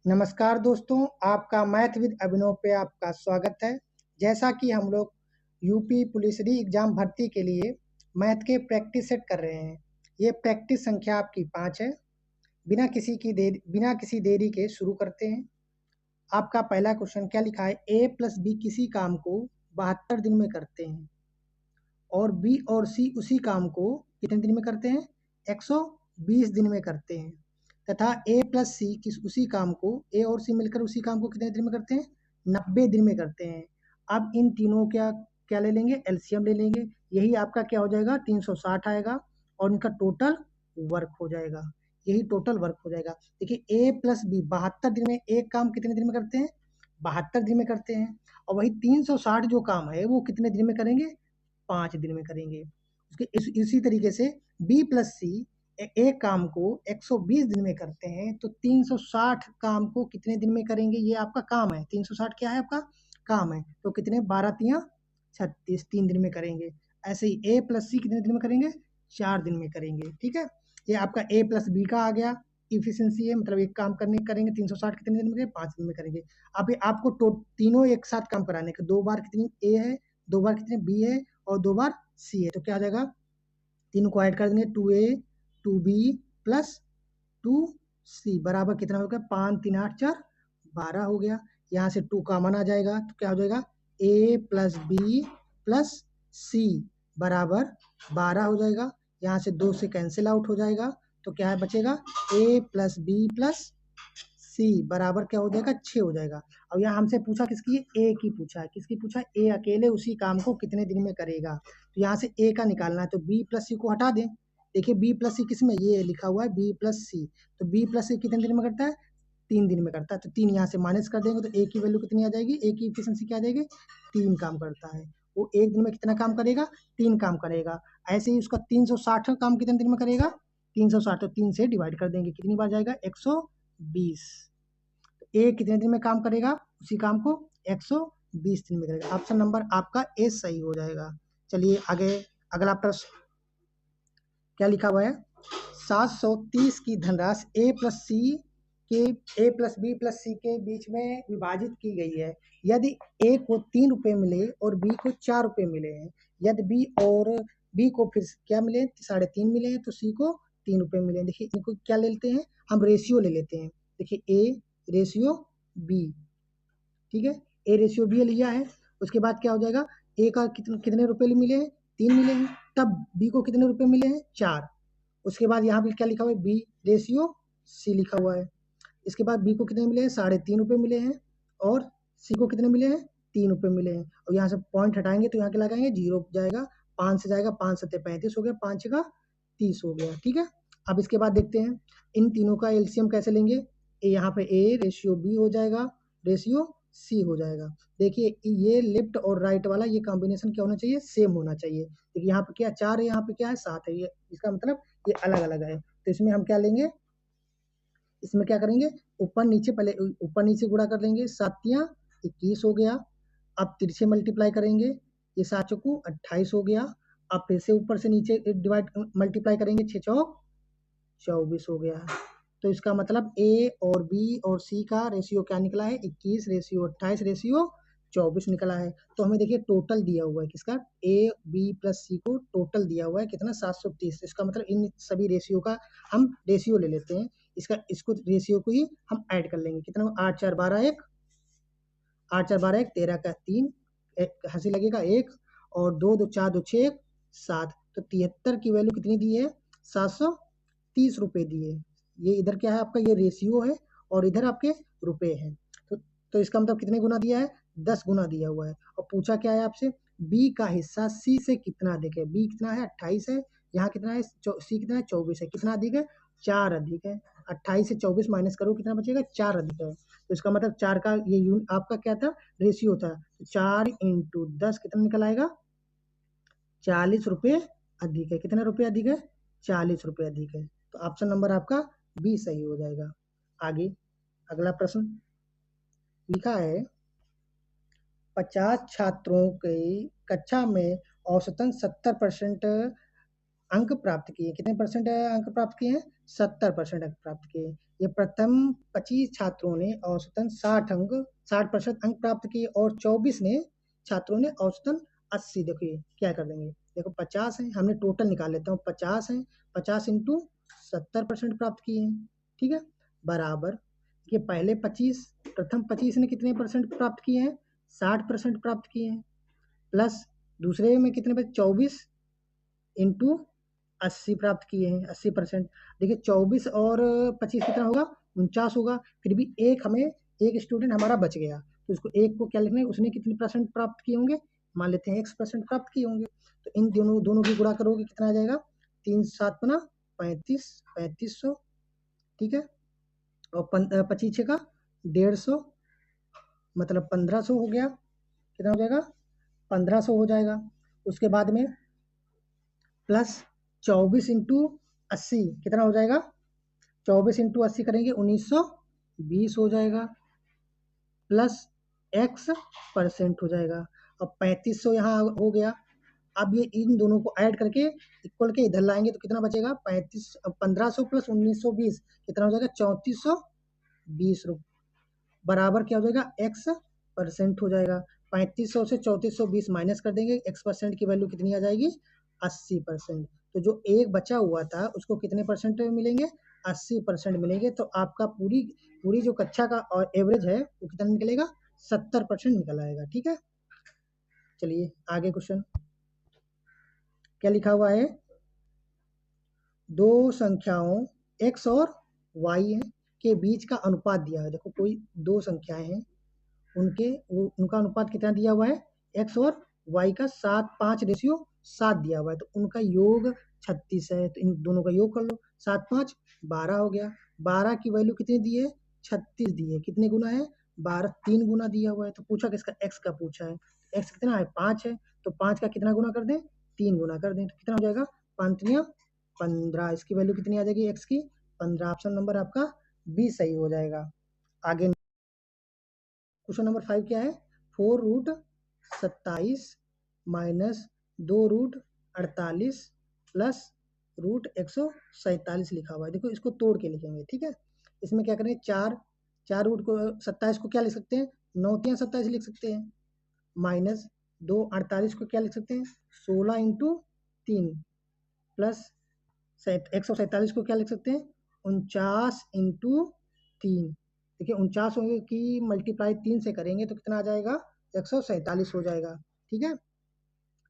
नमस्कार दोस्तों, आपका मैथ विद अभिनव पे आपका स्वागत है। जैसा कि हम लोग यूपी पुलिस री एग्ज़ाम भर्ती के लिए मैथ के प्रैक्टिस सेट कर रहे हैं। ये प्रैक्टिस संख्या आपकी 5 है। बिना किसी देरी के शुरू करते हैं। आपका पहला क्वेश्चन क्या लिखा है? ए प्लस बी किसी काम को 72 दिन में करते हैं और बी और सी उसी काम को कितने दिन में करते हैं? 120 दिन में करते हैं। तथा ए प्लस सी उसी काम को ए और सी मिलकर उसी काम को कितने दिन में करते हैं? 90 दिन में करते हैं। अब इन तीनों क्या क्या ले लेंगे? एलसीएम ले लेंगे। यही आपका क्या हो जाएगा? 360 आएगा और इनका टोटल वर्क हो जाएगा। यही टोटल वर्क हो जाएगा। देखिए ए प्लस बी 72 दिन में एक काम कितने दिन में करते हैं? 72 दिन में करते हैं। और वही 360 जो काम है वो कितने दिन में करेंगे? 5 दिन में करेंगे। इसी तरीके से बी प्लस सी एक काम को 120 दिन में करते हैं, तो 360 काम को कितने दिन में करेंगे? ये आपका काम है। 360 क्या है? आपका काम है। तो कितने? 12 तियां 36, 3 दिन में करेंगे। ऐसे ही ए प्लस सी कितने दिन में करेंगे? 4 दिन में करेंगे। ठीक है, ये आपका ए प्लस बी का आ गया। इफिशियंसी है, मतलब एक काम करने करेंगे 360 कितने दिन में करेंगे? 5 दिन में करेंगे। अब आपको तीनों एक साथ काम कराने के, 2 बार कितनी ए है, 2 बार कितने बी है और 2 बार सी है। तो क्या आ जाएगा? तीनों को ऐड कर देंगे, 2a 2b प्लस 2c बराबर कितना हो गया? 5 3 8 4 12 हो गया। यहाँ से 2 कॉमन आ जाएगा तो क्या हो जाएगा? a प्लस बी प्लस सी बराबर 12 हो जाएगा। यहाँ से 2 से कैंसिल आउट हो जाएगा तो क्या बचेगा? a प्लस बी प्लस सी बराबर क्या हो जाएगा? 6 हो जाएगा। और यहाँ हमसे पूछा किसकी? ए की पूछा है। किसकी पूछा है? ए अकेले उसी काम को कितने दिन में करेगा। तो यहाँ से ए का निकालना है, तो बी प्लस सी को हटा दें। देखिए बी प्लस सी किस में? ये लिखा हुआ है बी प्लस सी। तो बी प्लस सी कितने दिन में करता है? 3 दिन में करता है। तो 3 यहाँ से माइनस कर देंगे तो ए की वैल्यू कितनी आ जाएगी? ए की इफिशियंसी क्या आ जाएगी? 3 काम करता है। वो एक दिन में कितना काम करेगा? 3 काम करेगा। ऐसे ही उसका 360 काम कितने दिन में करेगा? 360, तो 3 से डिवाइड कर देंगे, कितनी बार जाएगा? 120। ए कितने दिन में काम करेगा? उसी काम को 120 दिन में करेगा। ऑप्शन नंबर आपका ए सही हो जाएगा। चलिए आगे अगला प्रश्न क्या लिखा हुआ है? 730 की धनराशि ए प्लस बी प्लस सी के बीच में विभाजित की गई है। यदि ए को 3 रुपए मिले और बी को 4 रुपए मिले हैं, यदि बी को फिर क्या मिले? 3.5 मिले हैं, तो सी को 3 रुपए मिले हैं। देखिए इनको क्या ले लेते हैं? हम रेशियो ले लेते हैं। देखिए ए रेशियो बी, ठीक है, ए रेशियो बी लिया है। उसके बाद क्या हो जाएगा? ए का कितने रुपए मिले हैं? 3 मिले हैं। तब बी को कितने रुपए मिले हैं? 4। उसके बाद यहाँ पे क्या लिखा हुआ है? बी रेशियो सी लिखा हुआ है। इसके बाद बी को कितने मिले हैं? 3.5 रुपए मिले हैं और सी को कितने मिले हैं? 3 रुपए मिले हैं। और यहाँ से पॉइंट हटाएंगे तो यहाँ क्या लगाएंगे? 0 जाएगा, 5 से जाएगा, 5 7 35 हो गया, 5 का 30 हो गया। ठीक है, अब इसके बाद देखते हैं इन तीनों का एलसीएम कैसे लेंगे। यहाँ पे ए रेशियो बी हो जाएगा, रेशियो सी हो जाएगा। देखिए ये लेफ्ट और राइट वाला ये कॉम्बिनेशन क्या होना चाहिए? सेम होना चाहिए। देखिए यहाँ पे क्या 4 है, यहाँ पे क्या है? 7 है। ये इसका मतलब ये अलग अलग है। तो इसमें हम क्या लेंगे? इसमें क्या करेंगे? ऊपर नीचे, पहले ऊपर नीचे गुणा कर लेंगे। 7 तियां 21 हो गया। अब तिरछे मल्टीप्लाई करेंगे, ये 7 चौको 28 हो गया। अब फिर से ऊपर से नीचे डिवाइड मल्टीप्लाई करेंगे, 6 चौक 24 हो गया। तो इसका मतलब ए और बी और सी का रेशियो क्या निकला है? 21 रेशियो 28 रेशियो 24 निकला है। तो हमें देखिए टोटल दिया हुआ है किसका? ए बी प्लस सी को टोटल दिया हुआ है कितना? 730। इसका मतलब इन सभी रेशियो का हम रेशियो ले लेते हैं। इसको रेशियो को ही हम ऐड कर लेंगे। कितना? 8 4 12 1, 8 4 12 1 13 का 3, हंसी लगेगा 1 और 2 2 4 2 6 7। तो 73 की वैल्यू कितनी दी है? 730 रुपए दिए। ये इधर क्या है आपका? ये रेशियो है और इधर आपके रुपए हैं। तो इसका मतलब कितने गुना दिया है? 10 गुना दिया हुआ है। और पूछा क्या है आपसे? बी का हिस्सा सी से कितना अधिक है? बी कितना है? 28 है। यहाँ कितना है? सी कितना है? 24 है। कितना अधिक है? 4 अधिक है। 28 से 24 माइनस करो, कितना बचेगा? 4 अधिक है। तो इसका मतलब 4 का ये आपका क्या था? रेशियो था। तो 4 इंटू 10 कितना निकल आएगा? 40 रुपये अधिक है। कितने रुपये अधिक है? 40 रुपये अधिक है। तो ऑप्शन नंबर आपका बी सही हो जाएगा। आगे अगला प्रश्न लिखा है 50 छात्रों की कक्षा में औसतन 70% अंक प्राप्त किए। कितने परसेंट अंक प्राप्त किए हैं? 70% अंक प्राप्त किए। ये प्रथम 25 छात्रों ने औसतन 60% अंक प्राप्त किए और 24 ने छात्रों ने औसतन 80। देखो ये क्या कर देंगे, देखो 50 है, हमने टोटल निकाल लेता हूँ, 50 है, 50 इंटू 70% प्राप्त किए हैं, ठीक है, बराबर ये पहले 25 प्रथम 25 ने कितने परसेंट प्राप्त किए हैं? 60% प्राप्त किए हैं, प्लस दूसरे में कितने बचे? 24 इंटू 80 प्राप्त किए हैं, 80%। देखिए 24 और 25 कितना होगा? 49 होगा। फिर भी एक स्टूडेंट हमारा बच गया, तो उसको एक को क्या लिखना है? उसने कितने परसेंट प्राप्त किए होंगे? मान लेते हैं x% प्राप्त किए होंगे। तो इन दोनों दोनों की गुणा करोगे कितना आ जाएगा? 3 7 गुना 35, 3500, ठीक है, और 25 का 150, मतलब 1500 हो गया। कितना हो जाएगा? 1500 हो जाएगा। उसके बाद में प्लस 24 इंटू 80 कितना हो जाएगा? 24 इंटू 80 करेंगे 1920 हो जाएगा, प्लस x% हो जाएगा। अब 3500 यहाँ हो गया। अब ये इन दोनों को ऐड करके इक्वल के इधर लाएंगे तो कितना बचेगा? 1500 प्लस 1920 कितना हो जाएगा? 3420 बराबर क्या हो जाएगा? x% हो जाएगा। 3500 से 3420 माइनस कर देंगे, x% की वैल्यू कितनी आ जाएगी? 80%। तो जो एक बचा हुआ था उसको कितने परसेंट मिलेंगे? 80% मिलेंगे। तो आपका पूरी पूरी जो कक्षा का और एवरेज है वो कितना निकलेगा? 70% निकल आएगा, ठीक है। चलिए आगे क्वेश्चन क्या लिखा हुआ है? दो संख्याओं x और y के बीच का अनुपात दिया है। देखो कोई दो संख्याएं हैं, उनका अनुपात कितना दिया हुआ है? x और y का 7:5 दिया हुआ है, तो उनका योग 36 है। तो इन दोनों का योग कर लो, 7×5 12 हो गया। 12 की वैल्यू कितनी दी है? 36 दी है। कितने गुना है? 12, 3 गुना दिया हुआ है। तो पूछा किसका? x का पूछा है। x कितना है? 5 है, तो 5 का कितना गुना कर दें? 3 गुना कर दें, तो कितना हो जाएगा? 5×3 = 15। इसकी वैल्यू कितनी आ जाएगी x की? 15। ऑप्शन नंबर आपका बी सही हो जाएगा। आगे क्वेश्चन नंबर 5 क्या है? 4√27 माइनस 2√48 प्लस √147 लिखा हुआ है। देखो इसको तोड़ के लिखेंगे, ठीक है। इसमें क्या करें? 4 रूट को 27 को क्या लिख सकते हैं? 9×3 = 27 लिख सकते हैं, माइनस 248 को क्या लिख सकते हैं? 16×3 प्लस 147 को क्या लिख सकते हैं? 49×3। देखिए 49 की मल्टीप्लाई 3 से करेंगे तो कितना आ जाएगा? 147 हो जाएगा, ठीक है।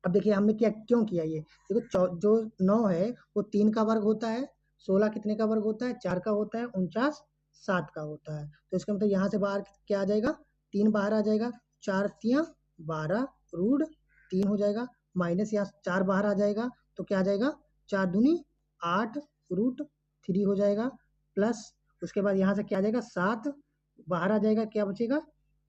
अब देखिए हमने क्या क्यों किया ये? देखो जो 9 है वो 3 का वर्ग होता है, 16 कितने का वर्ग होता है? 4 का होता है, 49 7 का होता है। तो इसका मतलब यहाँ से बाहर क्या आ जाएगा? 3 बाहर आ जाएगा, 4×3 = 12 √3 हो जाएगा, माइनस यहाँ 4 बाहर आ जाएगा तो क्या आ जाएगा? 4×2 = 8 √3 हो जाएगा, प्लस उसके बाद यहाँ से क्या आ जाएगा? 7 बाहर आ जाएगा, क्या बचेगा?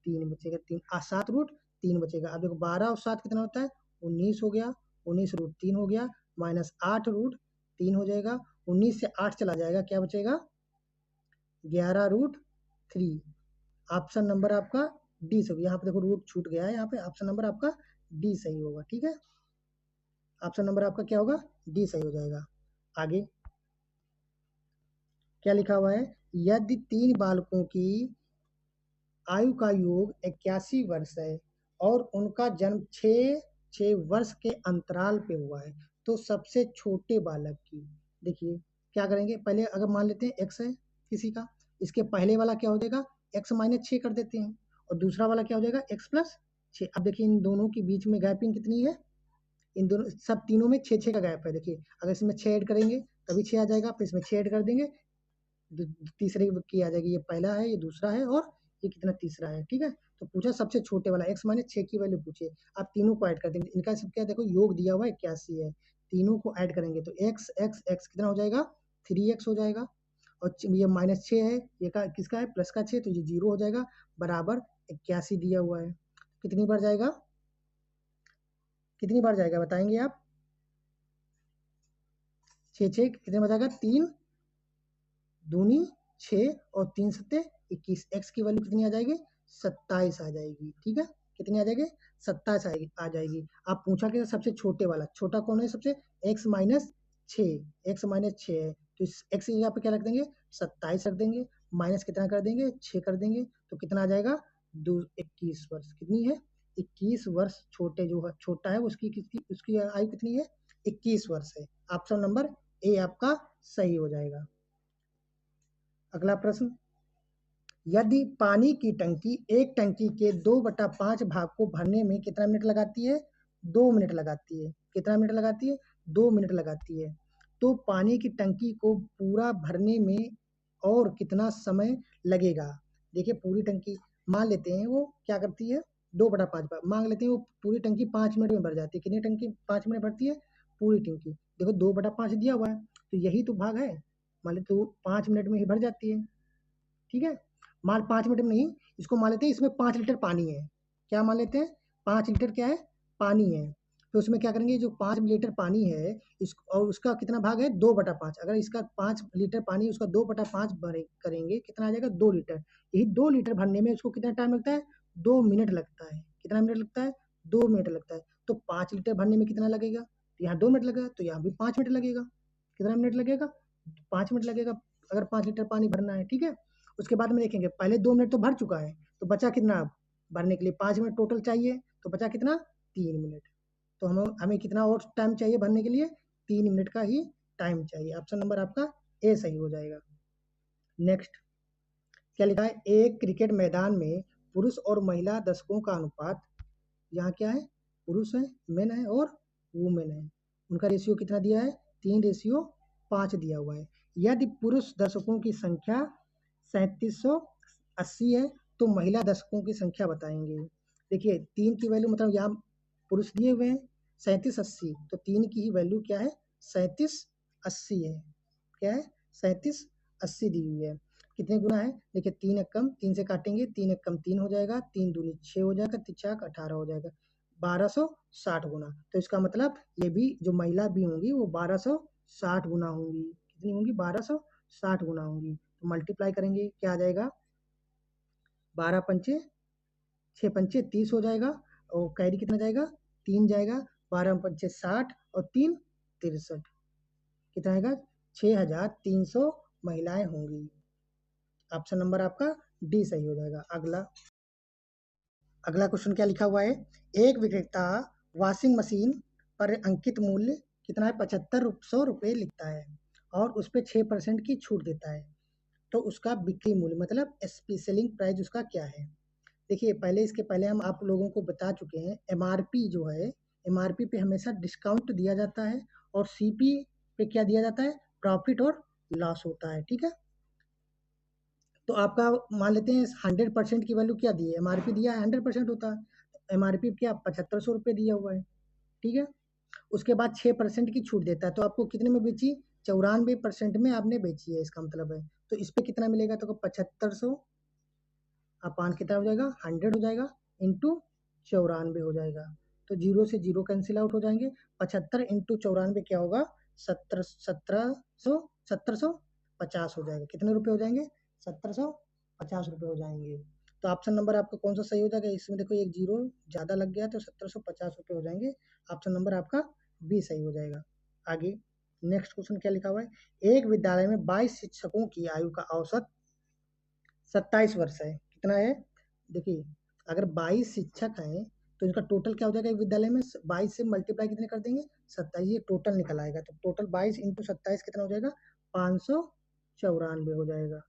3 बचेगा, 7 √3 बचेगा। अब देखो 12 और 7 कितना होता है? 19 हो गया, 19 √3 हो गया, माइनस 8 √3 हो जाएगा। 19 से 8 चला जाएगा, क्या बचेगा? 11 √3। ऑप्शन नंबर आपका डी सही। यहाँ पे देखो रूट छूट गया है, यहाँ पे ऑप्शन नंबर आपका डी सही होगा, ठीक है। ऑप्शन नंबर आपका क्या होगा? डी सही हो जाएगा। आगे क्या लिखा हुआ है? यदि 3 बालकों की आयु का योग 81 वर्ष है और उनका जन्म 6 वर्ष के अंतराल पे हुआ है, तो सबसे छोटे बालक की, देखिए क्या करेंगे? पहले अगर मान लेते हैं x है किसी का, इसके पहले वाला क्या हो जाएगा? x-6 कर देते हैं, और दूसरा वाला क्या हो जाएगा? x+6। अब देखिए इन दोनों के बीच में गैपिंग कितनी है? इन दोनों सब तीनों में 6 का गैप है। देखिए अगर इसमें 6 ऐड करेंगे तभी 6 आ जाएगा, फिर इसमें 6 ऐड कर देंगे, तीसरे की आ जाएगी। ये पहला है, ये दूसरा है, और ये कितना? तीसरा है, ठीक है। तो पूछा सबसे छोटे वाला x-6 की वैल्यू पूछे। आप तीनों को ऐड कर देंगे, इनका सब क्या? देखो योग दिया हुआ है 81 है, तीनों को ऐड करेंगे तो x कितना हो जाएगा? 3x हो जाएगा, और ये -6 है, ये का किसका है? प्लस का 6, तो ये 0 हो जाएगा, बराबर 81 दिया हुआ है। कितनी बार जाएगा? कितनी बार जाएगा बताएंगे आप? 6 कितने बार जाएगा? 3 दूनी 6 और 3 सत्ते 21। x की वैल्यू कितनी आ जाएगी? 27 आ जाएगी, ठीक है। कितनी आ जाएगी? 27 आ जाएगी। आप पूछा कि सबसे छोटे वाला, छोटा कौन है सबसे? x 6, x माइनस 6 है, तो इस x की जगह पे क्या रख देंगे 27 रख देंगे, माइनस कितना कर देंगे 6 कर देंगे, तो कितना आ जाएगा 21 वर्ष। कितनी है 21 वर्ष। छोटे जो है छोटा है उसकी आयु कितनी है 21 वर्ष है। ऑप्शन नंबर ए आपका सही हो जाएगा। अगला प्रश्न, यदि पानी की टंकी एक टंकी के 2/5 भाग को भरने में कितना मिनट लगाती है 2 मिनट लगाती है। कितना मिनट लगाती है 2 मिनट लगाती है। तो पानी की टंकी को पूरा भरने में और कितना समय लगेगा। देखिए पूरी टंकी मान लेते हैं वो क्या करती है 2/5 भाग मान लेते हैं वो पूरी टंकी 5 मिनट में भर जाती है। कितनी टंकी 5 मिनट भरती है पूरी टंकी। देखो 2/5 दिया हुआ है तो यही तो भाग है, मान लेते तो 5 मिनट में ही भर जाती है। ठीक है, मान 5 मिनट में नहीं, इसको मान लेते हैं इसमें 5 लीटर पानी है। क्या मान लेते हैं 5 लीटर क्या है पानी है। तो उसमें क्या करेंगे जो 5 लीटर पानी है इस और उसका कितना भाग है 2/5। अगर इसका 5 लीटर पानी उसका 2/5 भरे करेंगे कितना आ जाएगा 2 लीटर। यही 2 लीटर भरने में उसको कितना टाइम लगता है 2 मिनट लगता है। कितना मिनट लगता है 2 मिनट लगता है। तो 5 लीटर भरने में कितना लगेगा, तो यहाँ 2 मिनट लगेगा तो यहाँ भी 5 मिनट लगेगा। कितना मिनट लगेगा 5 मिनट लगेगा अगर 5 लीटर पानी भरना है। ठीक है, उसके बाद में देखेंगे पहले 2 मिनट तो भर चुका है तो बचा कितना अब भरने के लिए 5 मिनट टोटल चाहिए, तो बचा कितना 3 मिनट। तो हमें कितना और टाइम चाहिए भरने के लिए 3 मिनट का ही टाइम चाहिए। ऑप्शन नंबर आपका ए सही हो जाएगा। नेक्स्ट क्या लिखा है, एक क्रिकेट मैदान में पुरुष और महिला दर्शकों का अनुपात, यहाँ क्या है पुरुष है मेन है और वुमेन है, उनका रेशियो कितना दिया है 3:5 दिया हुआ है। यदि पुरुष दर्शकों की संख्या 3780 है तो महिला दर्शकों की संख्या बताएंगे। देखिए 3 की वैल्यू मतलब यहाँ पुरुष दिए हुए हैं 3780, तो 3 की ही वैल्यू क्या है 3780 है। क्या है 3780 दी हुई है। कितने गुना है देखिए 3 एक कम 3 से काटेंगे 3 एक कम 3 हो जाएगा 3 दूनी 6 हो जाएगा 3 18 हो जाएगा 1260 गुना। तो इसका मतलब ये भी जो महिला भी होंगी वो 1260 गुना होंगी। कितनी होंगी 1260 गुना होंगी। तो मल्टीप्लाई करेंगे क्या आ जाएगा 12 पंचे 6 पंचे 30 हो जाएगा और कैरी कितना जाएगा 3 जाएगा 12 पंचे 60 और 3 63 कितना आएगा 6300 महिलाएं होंगी। ऑप्शन नंबर आपका डी सही हो जाएगा। अगला क्वेश्चन क्या लिखा हुआ है, एक विक्रेता वॉशिंग मशीन पर अंकित मूल्य कितना है 7500 रुपये लिखता है और उस पर 6% की छूट देता है, तो उसका बिक्री मूल्य मतलब एसपी सेलिंग प्राइस उसका क्या है। देखिए पहले इसके पहले हम आप लोगों को बता चुके हैं एमआरपी जो है एमआरपी पे हमेशा डिस्काउंट दिया जाता है और सीपी पे क्या दिया जाता है प्रॉफिट और लॉस होता है। ठीक है, तो आपका मान लेते हैं 100% की वैल्यू क्या दी है एमआरपी दिया है 100% होता है। एमआरपी क्या 7500 रुपये दिया हुआ है। ठीक है, उसके बाद 6% की छूट देता है तो आपको कितने में बेची 94% में आपने बेची है इसका मतलब है। तो इस पर कितना मिलेगा तो 7500 अपान कितना हो जाएगा 100 हो जाएगा इंटू 94 हो जाएगा। तो जीरो से जीरो कैंसिल आउट हो जाएंगे। 75 इंटू 94 क्या होगा 1750 हो जाएगा। कितने रुपए हो जाएंगे 1750 रुपये हो जाएंगे। तो ऑप्शन नंबर आपका कौन सा सही हो जाएगा, इसमें देखो एक जीरो ज़्यादा लग गया तो 1750 रुपये हो जाएंगे। ऑप्शन नंबर आपका बी सही हो जाएगा। आगे नेक्स्ट क्वेश्चन क्या लिखा हुआ है, एक विद्यालय में 22 शिक्षकों की आयु का औसत 27 वर्ष है। कितना है देखिए अगर 22 शिक्षक हैं तो इनका टोटल क्या हो जाएगा एक विद्यालय में 22 से मल्टीप्लाई कितने कर देंगे 27, ये टोटल निकल आएगा। तो टोटल 22 इंटू 27 कितना हो जाएगा 594 हो जाएगा।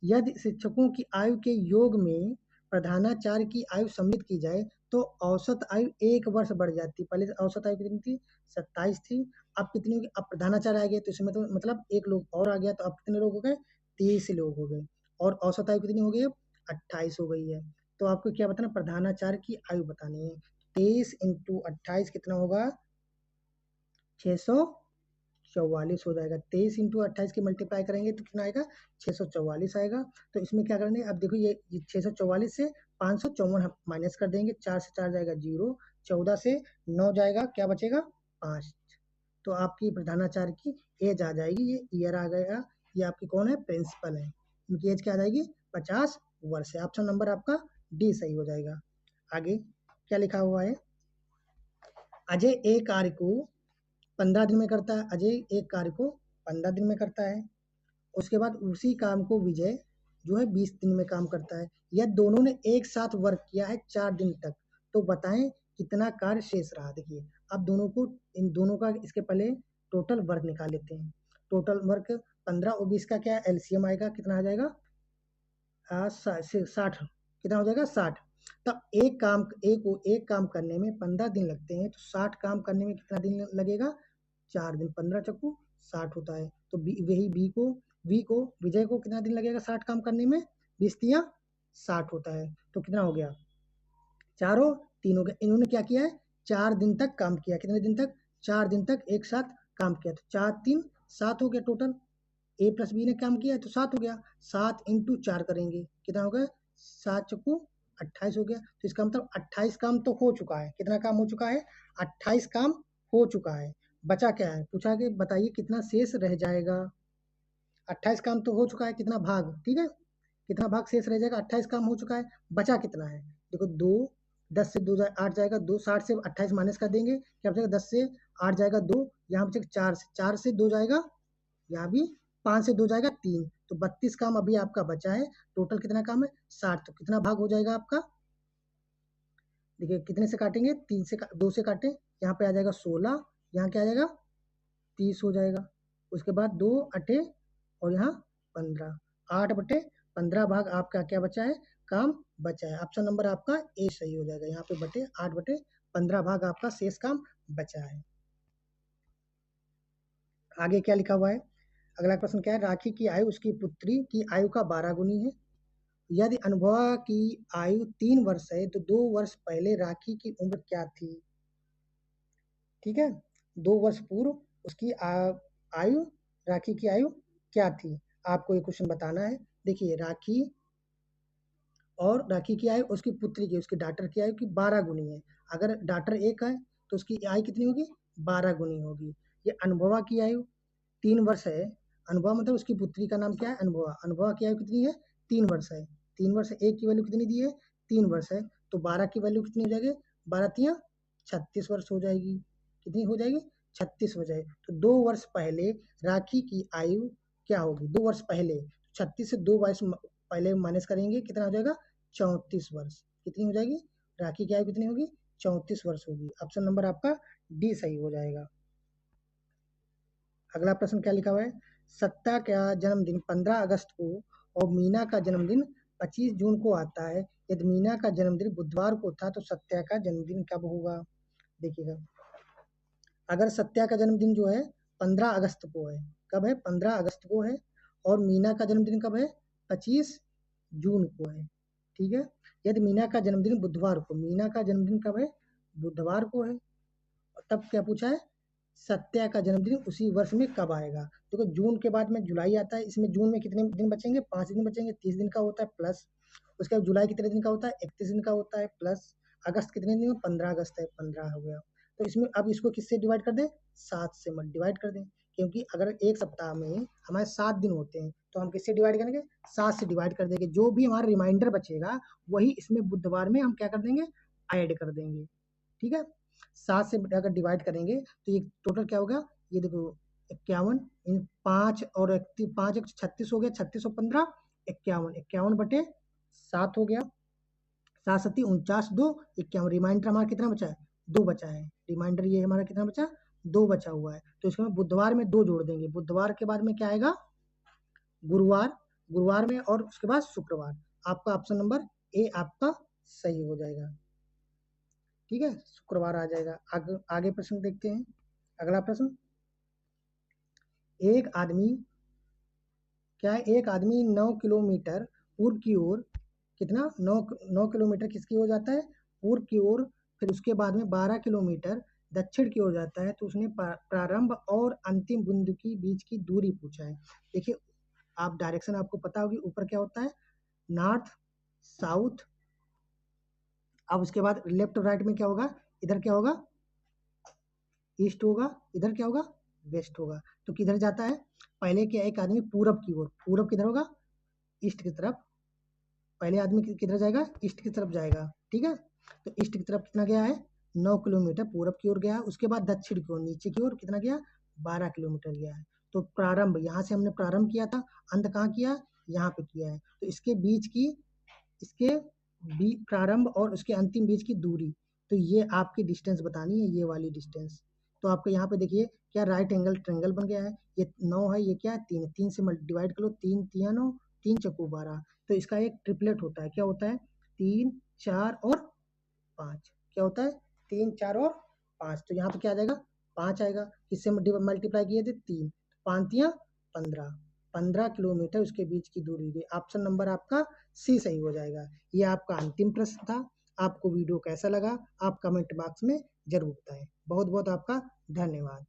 यदि शिक्षकों की आयु के योग में प्रधानाचार्य की आयु सम्मिलित की जाए तो औसत आयु 1 वर्ष बढ़ जाती। पहले औसत आयु कितनी थी 27 थी, अब कितनी होगी अब प्रधानाचार्य आ गए तो इसमें तो मतलब एक लोग और आ गया तो अब कितने लोग हो गए 23 लोग हो गए और औसत आयु कितनी हो गई अब 28 हो गई है। तो आपको क्या बताना प्रधानाचार्य की आयु बतानी है। 23 इंटू 28 कितना होगा 644 हो जाएगा। 23 इंटू 28 की मल्टीप्लाई करेंगे तो कितना आएगा 644 आएगा। तो इसमें क्या करेंगे अब देखो ये 644 से 554 माइनस कर देंगे, 4 से 4 जाएगा 0, 14 से 9 जाएगा क्या बचेगा 5। तो आपकी प्रधानाचार्य की एज आ जाएगी, ये ईयर आ गया, ये आपकी कौन है प्रिंसिपल है, इनकी एज क्या आ जाएगी 50 वर्ष है। ऑप्शन नंबर आपका डी सही हो जाएगा। आगे क्या लिखा हुआ है, अजय एक कार को 15 दिन में करता है। अजय एक कार्य को 15 दिन में करता है। उसके बाद उसी काम को विजय जो है 20 दिन में काम करता है। यह दोनों ने एक साथ वर्क किया है 4 दिन तक, तो बताएं कितना कार्य शेष रहा। देखिए अब दोनों को, इन दोनों का इसके पहले टोटल वर्क निकाल लेते हैं। टोटल वर्क 15 और 20 का क्या एलसीएम आएगा, कितना आ जाएगा 60, कितना हो जाएगा 60। तब एक काम करने में 15 दिन लगते हैं, तो 60 काम करने में कितना दिन लगेगा, 4 दिन। 15 चक्कू 60 होता है। तो वही विजय को कितना दिन लगेगा 60 काम करने में, 20 तिया 60 होता है। तो कितना हो गया, चारों 3 हो गया। इन्होंने क्या किया है, 4 दिन तक काम किया। कितने दिन तक, 4 दिन तक एक साथ काम किया। तो 4 3 7 हो गया टोटल। ए प्लस बी ने काम किया है तो 7 हो गया। 7 इंटू 4 करेंगे, कितना हो गया, 7 चक्कू 28 हो गया। तो इसका मतलब 28 काम तो हो चुका है। कितना काम हो चुका है, 28 काम हो चुका है। बचा क्या है, पूछा कि बताइए कितना शेष रह जाएगा। 28 काम तो हो चुका है, कितना भाग, ठीक है, कितना भाग शेष रह जाएगा, 28 काम हो चुका है। बचा कितना है, देखो 2, 10 से 2 8 जाएगा, 2 60 से 28 माइनस कर देंगे, क्या बचेगा, 10 से 8 जाएगा 2, यहाँ बचेगा 4 से 2 जाएगा, यहाँ भी 5 से 2 जाएगा 3, तो 32 काम अभी आपका बचा है। टोटल कितना काम है 60, तो कितना भाग हो जाएगा आपका, देखिए कितने से काटेंगे, 3 से 2 से काटे, यहाँ पे आ जाएगा 16, यहाँ क्या आ जाएगा 30 हो जाएगा। उसके बाद 2 अटे और यहाँ 15, 8/15 भाग आपका क्या बचा है, काम बचा है। ऑप्शन नंबर आपका ए सही हो जाएगा। यहाँ पे 8/15 भाग आपका शेष काम बचा है। आगे क्या लिखा हुआ है, अगला प्रश्न क्या है, राखी की आयु उसकी पुत्री की आयु का 12 गुनी है। यदि अनुभवा की आयु 3 वर्ष है तो 2 वर्ष पहले राखी की उम्र क्या थी। ठीक है, 2 वर्ष पूर्व उसकी आयु, राखी की आयु क्या थी, आपको ये क्वेश्चन बताना है। देखिए राखी और राखी की आयु उसकी पुत्री की, उसकी डॉटर की आयु की 12 गुनी है। अगर डॉटर एक है तो उसकी आयु कितनी होगी, 12 गुनी होगी। ये अनुभवा की आयु 3 वर्ष है। अनुभवा मतलब उसकी पुत्री का नाम क्या है, अनुभवा। अनुभवा की आयु कितनी है, 3 वर्ष है। 3 वर्ष, एक की वैल्यू कितनी दी है, 3 वर्ष है, तो 12 की वैल्यू कितनी हो जाएगी, 12 तिया 36 वर्ष हो जाएगी। कितनी हो जाएगी, 36 हो जाएगी। तो 2 वर्ष पहले राखी की आयु क्या होगी, 2 वर्ष पहले, 36 से 2 वर्ष पहले माइनस करेंगे, कितना हो जाएगा 34 वर्ष। कितनी हो जाएगी, राखी की आयु कितनी होगी, 34 वर्ष होगी। ऑप्शन नंबर आपका डी सही हो जाएगा। अगला प्रश्न क्या लिखा हुआ है, सत्ता का जन्मदिन 15 अगस्त को और मीना का जन्मदिन 25 जून को आता है। यदि मीना का जन्मदिन बुधवार को था तो सत्या का जन्मदिन कब होगा। देखिएगा, अगर सत्या का जन्मदिन जो है 15 अगस्त को है, कब है, 15 अगस्त को है, और मीना का जन्मदिन कब है, 25 जून को है। ठीक है, यदि मीना का जन्मदिन बुधवार को, मीना का जन्मदिन कब है, बुधवार को है, तब क्या पूछा है, सत्या का जन्मदिन उसी वर्ष में कब आएगा। देखो जून के बाद में जुलाई आता है, इसमें जून में कितने दिन बचेंगे, 5 दिन बचेंगे, 30 दिन का होता है प्लस। उसके बाद जुलाई कितने दिन का होता है, 31 दिन का होता है प्लस। अगस्त कितने दिन में, 15 अगस्त है, 15 हो गया। तो इसमें अब इसको किससे डिवाइड कर दें, 7 से मत डिवाइड कर दें, क्योंकि अगर एक सप्ताह में हमारे 7 दिन होते हैं तो हम किससे डिवाइड करेंगे, 7 से डिवाइड कर देंगे। जो भी हमारा रिमाइंडर बचेगा वही इसमें बुधवार में हम क्या कर देंगे, ऐड कर देंगे। ठीक है, 7 से अगर डिवाइड करेंगे तो ये टोटल क्या होगा, ये देखो 51 इन 5 और 5 36 हो गया, 36 और 15 51, 51/7 हो गया, 7 7 49, 2 51। रिमाइंडर हमारा कितना बचा है, 2 बचा है। रिमाइंडर ये हमारा कितना बचा, 2 बचा हुआ है। तो इसमें बुधवार में 2 जोड़ देंगे। बुधवार के बाद में क्या आएगा, गुरुवार, गुरुवार में, और उसके बाद शुक्रवार। आपका ऑप्शन नंबर ए आपका सही हो जाएगा। ठीक है, शुक्रवार आ जाएगा। आगे प्रश्न देखते हैं। अगला प्रश्न, एक आदमी क्या है, एक आदमी 9 किलोमीटर पूर्व की ओर, कितना 9 किलोमीटर किसकी ओर जाता है, पूर्व की ओर, फिर उसके बाद में 12 किलोमीटर दक्षिण की ओर जाता है। तो उसने प्रारंभ और अंतिम बिंदु की बीच की दूरी पूछा है। देखिए आप डायरेक्शन आपको पता होगी, ऊपर क्या होता है, नॉर्थ साउथ। अब उसके बाद लेफ्ट और राइट में क्या होगा, इधर क्या होगा, ईस्ट होगा, इधर क्या होगा, वेस्ट होगा। तो किधर जाता है, पहले क्या, एक आदमी पूरब की ओर, पूरब किधर होगा, ईस्ट की तरफ। पहले आदमी किधर जाएगा, ईस्ट की तरफ जाएगा। ठीक है, तो ईस्ट की तरफ कितना गया है, 9 किलोमीटर पूरब की ओर गया। उसके बाद दक्षिण की ओर नीचे की ओर कितना गया, 12 किलोमीटर गया है। तो प्रारंभ यहाँ से हमने प्रारंभ किया था, अंत कहाँ किया, यहाँ पे किया है। तो इसके बीच की, इसके प्रारंभ और उसके अंतिम बीच की दूरी, तो ये आपकी डिस्टेंस बतानी है, ये वाली डिस्टेंस। तो आपको यहाँ पे देखिए क्या राइट एंगल ट्रायंगल बन गया है। ये 9 है, ये क्या है, 3 है। 3 से डिवाइड कर लो, 3 तिया 9, 3 चक्कू 12। तो इसका एक ट्रिपलेट होता है, क्या होता है, 3 4 और 5। क्या होता है, 3 4 और 5। तो यहाँ पे क्या आ जाएगा, 5 आएगा। किससे मल्टीप्लाई किए थे, 3, 5 तिया 15। 15 किलोमीटर उसके बीच की दूरी थी। ऑप्शन नंबर आपका सी सही हो जाएगा। ये आपका अंतिम प्रश्न था। आपको वीडियो कैसा लगा आप कमेंट बॉक्स में जरूर बताएं। बहुत बहुत आपका धन्यवाद।